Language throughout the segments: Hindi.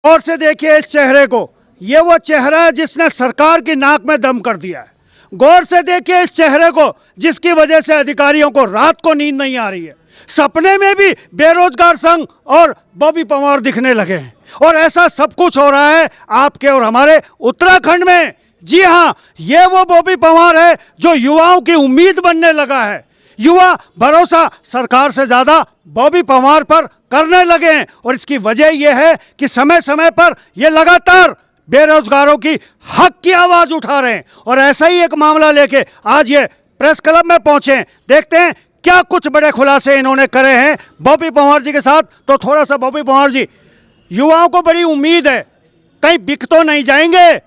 और से देखिए इस चेहरे को, ये वो चेहरा है जिसने सरकार की नाक में दम कर दिया है। गौर से देखिए इस चेहरे को, जिसकी वजह से अधिकारियों को रात को नींद नहीं आ रही है। सपने में भी बेरोजगार संघ और बॉबी पंवार दिखने लगे हैं, और ऐसा सब कुछ हो रहा है आपके और हमारे उत्तराखंड में। जी हाँ, ये वो बॉबी पंवार है जो युवाओं की उम्मीद बनने लगा है। युवा भरोसा सरकार से ज्यादा बॉबी पंवार पर करने लगे हैं, और इसकी वजह यह है कि समय समय पर ये लगातार बेरोजगारों की हक की आवाज उठा रहे हैं। और ऐसा ही एक मामला लेके आज ये प्रेस क्लब में पहुंचे हैं। देखते हैं क्या कुछ बड़े खुलासे इन्होंने करे हैं बॉबी पंवार जी के साथ। तो थोड़ा सा बॉबी पंवार जी, युवाओं को बड़ी उम्मीद है, कहीं बिक तो नहीं जाएंगे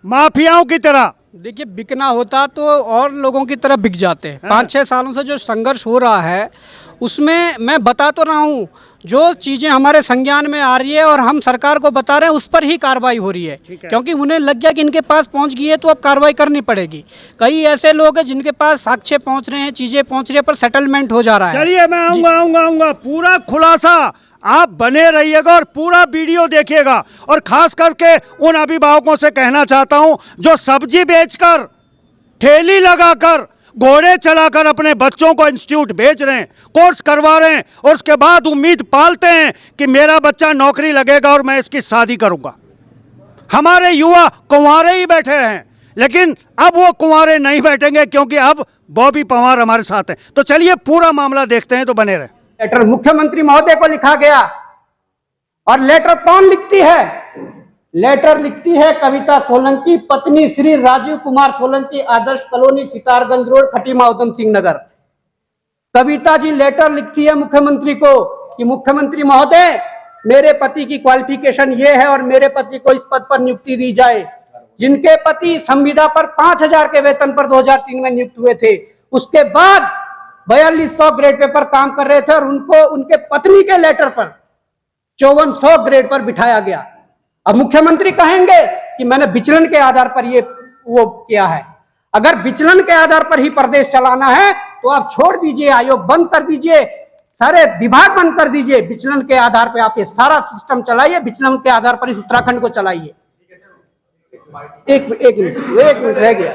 माफियाओं की तरह? देखिए, बिकना होता तो और लोगों की तरह बिक जाते हैं। 5-6 सालों से जो संघर्ष हो रहा है उसमें मैं बता तो रहा हूँ, जो चीज़ें हमारे संज्ञान में आ रही है और हम सरकार को बता रहे हैं उस पर ही कार्रवाई हो रही है, क्योंकि उन्हें लग गया कि इनके पास पहुँच गई है तो अब कार्रवाई करनी पड़ेगी। कई ऐसे लोग हैं जिनके पास साक्ष्य पहुँच रहे हैं, चीज़ें पहुँच रही है, पर सेटलमेंट हो जा रहा है। चलिए मैं आऊँगा पूरा खुलासा आप बने रहिएगा और पूरा वीडियो देखिएगा। और खास करके उन अभिभावकों से कहना चाहता हूं जो सब्जी बेचकर, ठेली लगाकर, घोड़े चलाकर अपने बच्चों को इंस्टीट्यूट भेज रहे हैं, कोर्स करवा रहे हैं, और उसके बाद उम्मीद पालते हैं कि मेरा बच्चा नौकरी लगेगा और मैं इसकी शादी करूंगा। हमारे युवा कुंवारे ही बैठे हैं, लेकिन अब वो कुंवारे नहीं बैठेंगे, क्योंकि अब बॉबी पंवार हमारे साथ हैं। तो चलिए पूरा मामला देखते हैं, तो बने रहे। लेटर मुख्यमंत्री महोदय को लिखा गया, और लेटर कौन लिखती है? लेटर लिखती है कविता सोलंकी, पत्नी श्री राजीव कुमार सोलंकी, आदर्श colony, Sitarganj road, Khatima, Udham Singh Nagar. Kavita ji letter लिखती है मुख्यमंत्री को कि मुख्यमंत्री महोदय, मेरे पति की क्वालिफिकेशन ये है और मेरे पति को इस पद पर नियुक्ति दी जाए। जिनके पति संविदा पर 5,000 के वेतन पर 2003 में नियुक्त हुए थे, उसके बाद 4200 ग्रेड पे पर काम कर रहे थे, और उनको उनके पत्नी के लेटर पर 5400 ग्रेड पर बिठाया गया। अब मुख्यमंत्री कहेंगे कि मैंने विचलन के आधार पर ये वो किया है। अगर विचलन के आधार पर ही प्रदेश चलाना है तो आप छोड़ दीजिए, आयोग बंद कर दीजिए, सारे विभाग बंद कर दीजिए। विचलन के आधार पर आप ये सारा सिस्टम चलाइए, विचलन के आधार पर इस उत्तराखंड को चलाइए। एक मिनट रह गया।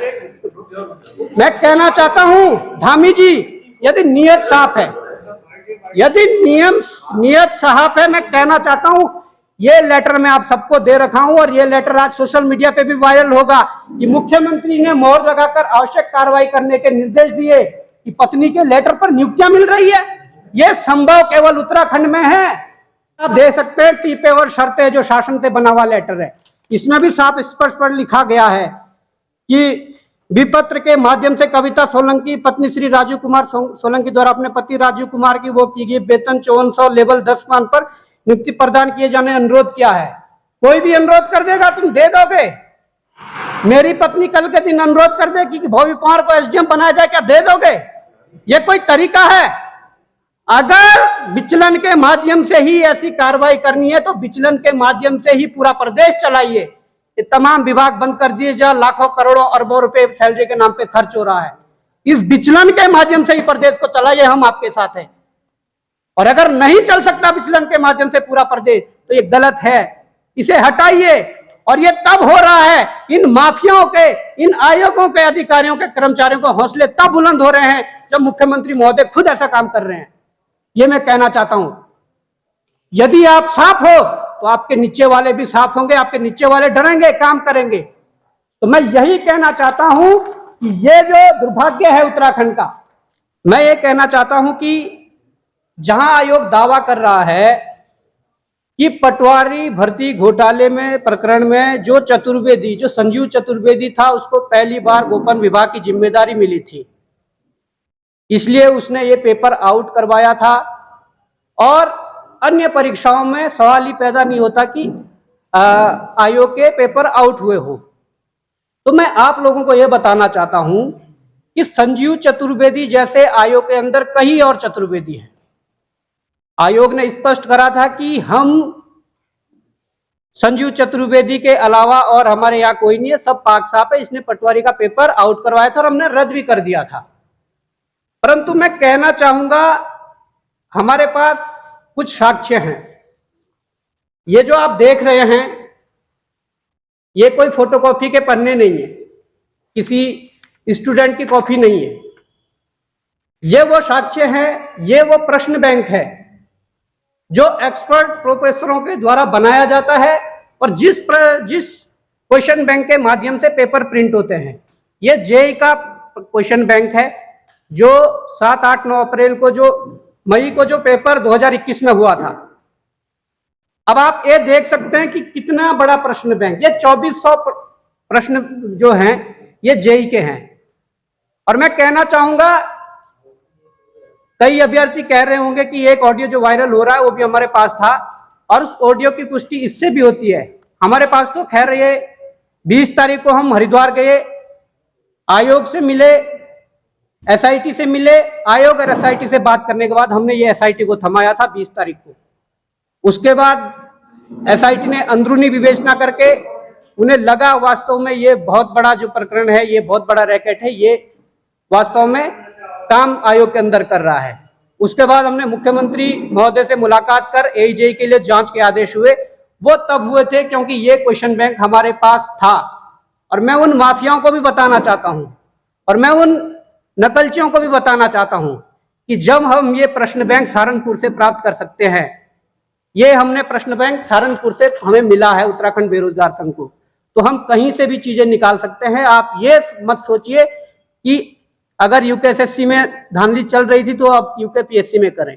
मैं कहना चाहता हूं धामी जी, यदि नियत साफ है, यदि नियत साफ है, मैं कहना चाहता हूं, ये लेटर मैं आप सबको दे रखा हूं, और ये लेटर आज सोशल मीडिया पे भी वायरल होगा कि मुख्यमंत्री ने मोहर लगाकर आवश्यक कार्रवाई करने के निर्देश दिए कि पत्नी के लेटर पर नियुक्तियां मिल रही है। यह संभव केवल उत्तराखंड में है। आप दे सकते हैं टीपे और शर्तें, जो शासन से बना हुआ लेटर है, इसमें भी साफ स्पष्ट पर लिखा गया है कि विपत्र के माध्यम से कविता सोलंकी, पत्नी श्री राजीव कुमार सोलंकी द्वारा अपने पति राजीव कुमार की वो की गई वेतन 5400 लेवल 10 मान पर नियुक्ति प्रदान किए जाने अनुरोध किया है। कोई भी अनुरोध कर देगा, तुम दे दोगे? मेरी पत्नी कल के दिन अनुरोध कर दे कि बॉबी पंवार को एसडीएम बनाया जाए, क्या दे दोगे? ये कोई तरीका है? अगर विचलन के माध्यम से ही ऐसी कार्रवाई करनी है तो विचलन के माध्यम से ही पूरा प्रदेश चलाइए। तमाम विभाग बंद कर दिए, जहां लाखों करोड़ों अरबों रुपए सैलरी के नाम पे खर्च हो रहा है। इस विचलन के माध्यम से ही प्रदेश को चलाइए, हम आपके साथ हैं। और अगर नहीं चल सकता विचलन के माध्यम से पूरा प्रदेश, तो ये गलत है, इसे हटाइए। और ये तब हो रहा है, इन माफियाओं के, इन आयोगों के अधिकारियों के, कर्मचारियों को हौसले तब बुलंद हो रहे हैं जब मुख्यमंत्री महोदय खुद ऐसा काम कर रहे हैं। ये मैं कहना चाहता हूं। यदि आप साफ हो तो आपके नीचे वाले भी साफ होंगे, आपके नीचे वाले डरेंगे, काम करेंगे। तो मैं यही कहना चाहता हूं कि ये जो दुर्भाग्य है उत्तराखंड का, मैं ये कहना चाहता हूं कि जहां आयोग दावा कर रहा है कि पटवारी भर्ती घोटाले में प्रकरण में जो चतुर्वेदी, जो संजीव चतुर्वेदी था, उसको पहली बार गोपन विभाग की जिम्मेदारी मिली थी, इसलिए उसने ये पेपर आउट करवाया था। और अन्य परीक्षाओं में सवाल ही पैदा नहीं होता कि आयोग के पेपर आउट हुए हो। तो मैं आप लोगों को यह बताना चाहता हूं कि संजीव चतुर्वेदी जैसे आयोग के अंदर कई और चतुर्वेदी हैं। आयोग ने स्पष्ट करा था कि हम संजीव चतुर्वेदी के अलावा और हमारे यहाँ कोई नहीं है, सब पाक साफ है। इसने पटवारी का पेपर आउट करवाया था और हमने रद्द भी कर दिया था। परंतु मैं कहना चाहूंगा, हमारे पास कुछ साक्ष्य हैं। ये जो आप देख रहे हैं, ये कोई फोटोकॉपी के पन्ने नहीं है, किसी स्टूडेंट की कॉपी नहीं है। ये वो साक्ष्य है, ये वो प्रश्न बैंक है जो एक्सपर्ट प्रोफेसरों के द्वारा बनाया जाता है और जिस क्वेश्चन बैंक के माध्यम से पेपर प्रिंट होते हैं। ये जेईई का क्वेश्चन बैंक है जो 7, 8, 9 अप्रैल को मई को जो पेपर 2021 में हुआ था। अब आप ये देख सकते हैं कि कितना बड़ा प्रश्न बैंक, ये 2400 प्रश्न जो हैं ये जेईई के हैं। और मैं कहना चाहूंगा, कई अभ्यर्थी कह रहे होंगे कि एक ऑडियो जो वायरल हो रहा है वो भी हमारे पास था, और उस ऑडियो की पुष्टि इससे भी होती है। हमारे पास तो खैर ये 20 तारीख को हम हरिद्वार गए, आयोग से मिले, एसआईटी से मिले। आयोग और एसआईटी से बात करने के बाद हमने ये एसआईटी को थमाया था 20 तारीख को। उसके बाद एसआईटी ने अंदरूनी विवेचना करके उन्हें लगा वास्तव में ये बहुत बड़ा जो प्रकरण है, ये बहुत बड़ा रैकेट है, ये वास्तव में काम आयोग के अंदर कर रहा है। उसके बाद हमने मुख्यमंत्री महोदय से मुलाकात कर एजेई के लिए जांच के आदेश हुए। वो तब हुए थे क्योंकि ये क्वेश्चन बैंक हमारे पास था। और मैं उन माफियाओं को भी बताना चाहता हूं और मैं उन नकलचियों को भी बताना चाहता हूं कि जब हम ये प्रश्न बैंक सहारनपुर से प्राप्त कर सकते हैं, ये हमने प्रश्न बैंक सहारनपुर से हमें मिला है उत्तराखंड बेरोजगार संघ को, तो हम कहीं से भी चीजें निकाल सकते हैं। आप ये मत सोचिए कि अगर यूकेएसएससी में धांधली चल रही थी तो आप यूकेपीएससी में करें।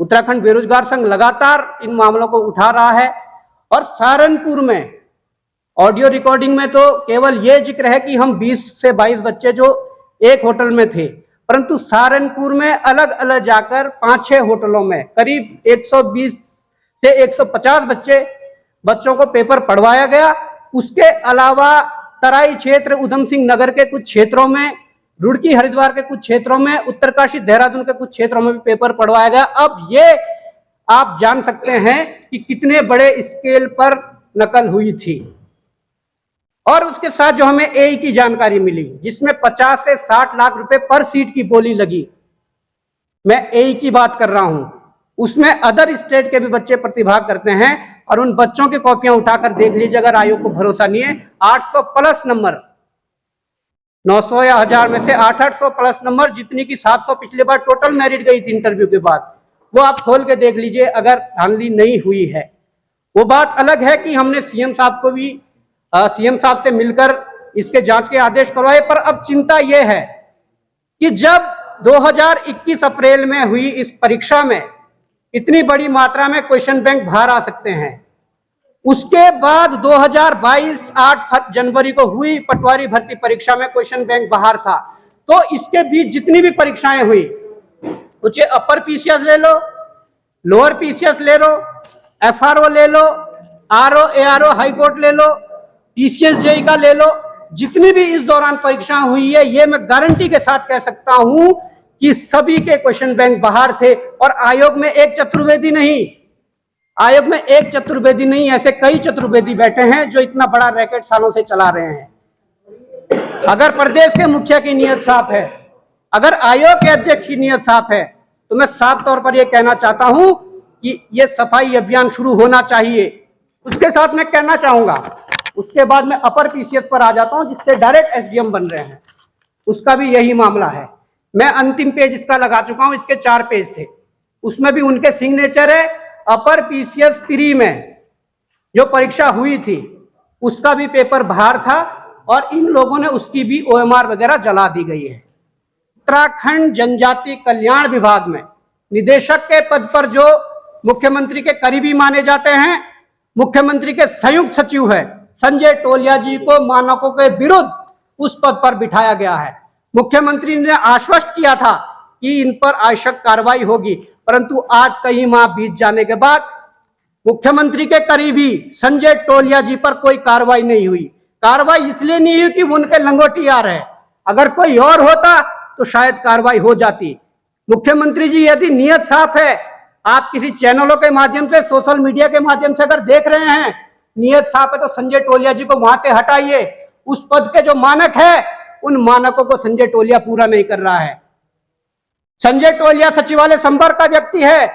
उत्तराखंड बेरोजगार संघ लगातार इन मामलों को उठा रहा है। और सहारनपुर में ऑडियो रिकॉर्डिंग में तो केवल ये जिक्र है कि हम 20 से 22 बच्चे जो एक होटल में थे, परंतु सहारनपुर में अलग अलग जाकर 5-6 होटलों में करीब 120 से 150 बच्चों को पेपर पढ़वाया गया। उसके अलावा तराई क्षेत्र, उधम सिंह नगर के कुछ क्षेत्रों में, रुड़की हरिद्वार के कुछ क्षेत्रों में, उत्तरकाशी देहरादून के कुछ क्षेत्रों में भी पेपर पढ़वाया गया। अब ये आप जान सकते हैं कि कितने बड़े स्केल पर नकल हुई थी। और उसके साथ जो हमें एई की जानकारी मिली, जिसमें 50 से 60 लाख रुपए पर सीट की बोली लगी, मैं एई की बात कर रहा हूं। उसमें अदर स्टेट के भी बच्चे प्रतिभाग करते हैं और उन बच्चों की कॉपियां उठाकर देख लीजिए, अगर आयोग को भरोसा नहीं है। 800 प्लस नंबर, 900 या 1000 में से 800 प्लस नंबर, जितनी की 700 पिछले बार टोटल मेरिट गई थी इंटरव्यू के बाद, वो आप खोल के देख लीजिए अगर धांधली नहीं हुई है। वो बात अलग है कि हमने सीएम साहब से मिलकर इसके जांच के आदेश करवाए। पर अब चिंता यह है कि जब 2021 अप्रैल में हुई इस परीक्षा में इतनी बड़ी मात्रा में क्वेश्चन बैंक बाहर आ सकते हैं, उसके बाद 2022 8 जनवरी को हुई पटवारी भर्ती परीक्षा में क्वेश्चन बैंक बाहर था। तो इसके बीच जितनी भी परीक्षाएं हुई, उसे अपर पीसीएस ले लो, लोअर पीसीएस ले लो, एफआरओ ले लो, आरओ एआरओ हाई कोर्ट ले लो, पीसीएस जेईई का ले लो, जितनी भी इस दौरान परीक्षा हुई है, ये मैं गारंटी के साथ कह सकता हूं कि सभी के क्वेश्चन बैंक बाहर थे। और आयोग में एक चतुर्वेदी नहीं, आयोग में एक चतुर्वेदी नहीं, ऐसे कई चतुर्वेदी बैठे हैं जो इतना बड़ा रैकेट सालों से चला रहे हैं। अगर प्रदेश के मुखिया की नीयत साफ है, अगर आयोग के अध्यक्ष की नीयत साफ है, तो मैं साफ तौर पर यह कहना चाहता हूं कि यह सफाई अभियान शुरू होना चाहिए। उसके साथ मैं कहना चाहूंगा, उसके बाद मैं अपर पीसीएस पर आ जाता हूं, जिससे डायरेक्ट एसडीएम बन रहे हैं, उसका भी यही मामला है। मैं अंतिम पेज इसका लगा चुका हूं, इसके 4 पेज थे, उसमें भी उनके सिग्नेचर है। अपर पीसीएस 3 में जो परीक्षा हुई थी उसका भी पेपर बाहर था और इन लोगों ने उसकी भी ओएमआर वगैरह जला दी गई है। उत्तराखंड जनजाति कल्याण विभाग में निदेशक के पद पर जो मुख्यमंत्री के करीबी माने जाते हैं, मुख्यमंत्री के संयुक्त सचिव है संजय टोलिया जी को मानकों के विरुद्ध उस पद पर बिठाया गया है। मुख्यमंत्री ने आश्वस्त किया था कि इन पर आवश्यक कार्रवाई होगी, परंतु आज कई माह बीत जाने के बाद मुख्यमंत्री के करीबी संजय टोलिया जी पर कोई कार्रवाई नहीं हुई। कार्रवाई इसलिए नहीं हुई कि वो उनके लंगोटियार है, अगर कोई और होता तो शायद कार्रवाई हो जाती। मुख्यमंत्री जी, यदि नियत साफ है, आप किसी चैनलों के माध्यम से, सोशल मीडिया के माध्यम से अगर देख रहे हैं, नियत साफ है, तो संजय टोलिया जी को वहां से हटाइए। उस पद के जो मानक है, उन मानकों को संजय टोलिया पूरा नहीं कर रहा है। संजय टोलिया सचिवालय संपर्क का व्यक्ति है,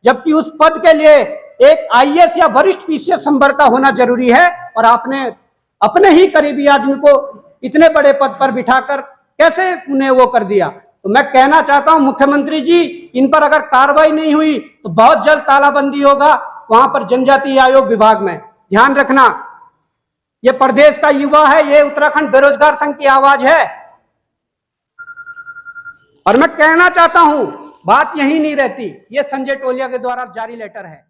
जबकि उस पद के लिए एक आईएएस या वरिष्ठ पीसीएस संवर्ग का होना जरूरी है, और आपने अपने ही करीबी आदमी को इतने बड़े पद पर बिठाकर कैसे उन्हें वो कर दिया। तो मैं कहना चाहता हूं मुख्यमंत्री जी, इन पर अगर कार्रवाई नहीं हुई तो बहुत जल्द तालाबंदी होगा वहां पर जनजातीय आयोग विभाग में। ध्यान रखना, ये प्रदेश का युवा है, ये उत्तराखंड बेरोजगार संघ की आवाज है। और मैं कहना चाहता हूं, बात यही नहीं रहती, ये संजय टोलिया के द्वारा जारी लेटर है।